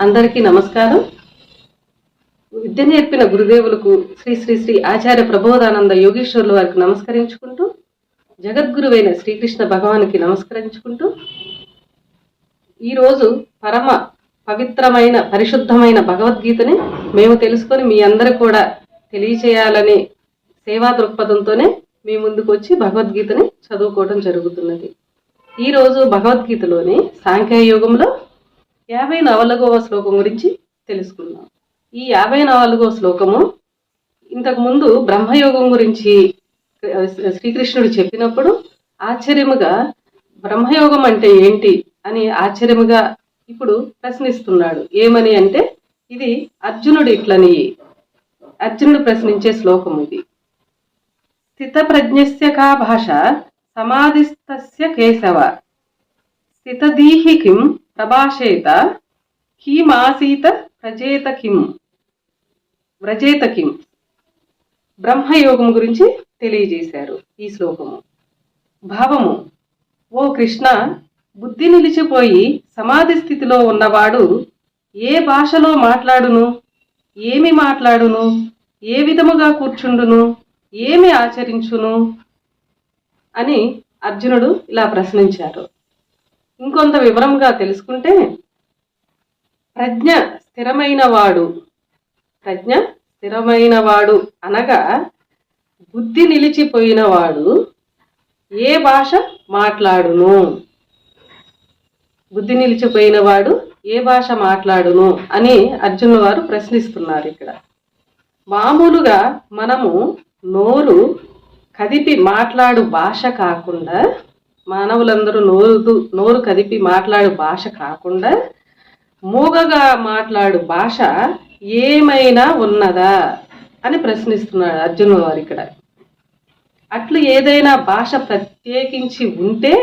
అందరికీ నమస్కారం. విద్య నేర్పిన గురుదేవులకు శ్రీ శ్రీ శ్రీ ఆచార్య ప్రబోధానంద యోగీశ్వరుల వారికి నమస్కరించుకుంటూ, జగద్గురువైన శ్రీకృష్ణ భగవానికి నమస్కరించుకుంటూ, ఈరోజు పరమ పవిత్రమైన పరిశుద్ధమైన భగవద్గీతని మేము తెలుసుకొని మీ అందరూ కూడా తెలియచేయాలని సేవా దృక్పథంతోనే మీ ముందుకు వచ్చి భగవద్గీతని చదువుకోవడం జరుగుతున్నది. ఈరోజు భగవద్గీతలోని సాంఖ్యయోగంలో 54వ శ్లోకం గురించి తెలుసుకుందాం. ఈ 54వ శ్లోకము ఇంతకుముందు బ్రహ్మయోగం గురించి శ్రీకృష్ణుడు చెప్పినప్పుడు ఆశ్చర్యముగా బ్రహ్మయోగం అంటే ఏంటి అని ఆశ్చర్యముగా ఇప్పుడు ప్రశ్నిస్తున్నాడు. ఏమని అంటే, ఇది అర్జునుడు ప్రశ్నించే శ్లోకం ఇది. స్థిత ప్రజ్ఞస్య కా భాష సమాధిస్తస్య కేశవ స్థితదీహి కిం ప్రభాషేత కిమాసీత వ్రజేత కిం. బ్రహ్మయోగం గురించి తెలియజేశారు ఈ శ్లోకము. భావము: ఓ కృష్ణ, బుద్ధి నిలిచిపోయి సమాధి స్థితిలో ఉన్నవాడు ఏ భాషలో మాట్లాడును, ఏమి మాట్లాడును, ఏ విధముగా కూర్చుండును, ఏమి ఆచరించును అని అర్జునుడు ఇలా ప్రశ్నించారు. ఇంకొంత వివరంగా తెలుసుకుంటే, ప్రజ్ఞ స్థిరమైనవాడు అనగా బుద్ధి నిలిచిపోయినవాడు ఏ భాష మాట్లాడును, అని అర్జునుల వారు ప్రశ్నిస్తున్నారు. ఇక్కడ మామూలుగా మనము నోరు కదిపి మాట్లాడు భాష కాకుండా, మానవులందరూ నోరు కదిపి మాట్లాడు భాష కాకుండా మూగగా మాట్లాడు భాష ఏమైనా ఉన్నదా అని ప్రశ్నిస్తున్నాడు అర్జునుల వారు ఇక్కడ. అట్లు ఏదైనా భాష ప్రత్యేకించి ఉంటే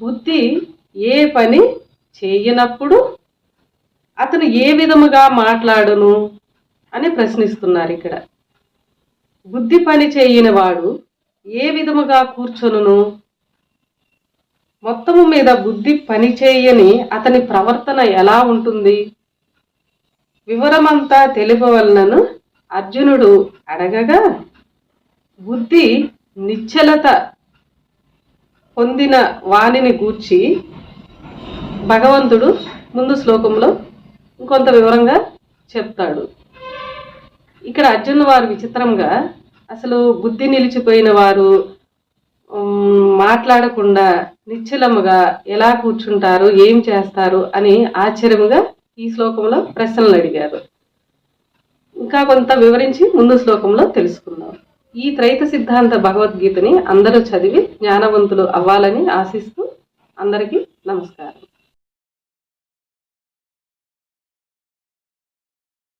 బుద్ధి ఏ పని చేయనప్పుడు అతను ఏ విధముగా మాట్లాడును అని ప్రశ్నిస్తున్నారు ఇక్కడ. బుద్ధి పని చేయని వాడు ఏ విధముగా కూర్చొనును? మొత్తము మీద బుద్ధి పని చేయని అతని ప్రవర్తన ఎలా ఉంటుంది? వివరమంతా తెలుపవలనను అర్జునుడు అడగగా, బుద్ధి నిశ్చలత పొందిన వాణిని గూర్చి భగవంతుడు ముందు శ్లోకంలో ఇంకొంత వివరంగా చెప్తాడు. ఇక్కడ అర్జునుల వారు విచిత్రంగా అసలు బుద్ధి నిలిచిపోయిన వారు మాట్లాడకుండా నిశ్చలముగా ఎలా కూర్చుంటారు, ఏం చేస్తారు అని ఆశ్చర్యముగా ఈ శ్లోకంలో ప్రశ్నలు అడిగారు. ఇంకా కొంత వివరించి ముందు శ్లోకంలో తెలుసుకుందాం. ఈ త్రైత సిద్ధాంత భగవద్గీతని అందరూ చదివి జ్ఞానవంతులు అవ్వాలని ఆశిస్తూ అందరికీ నమస్కారం.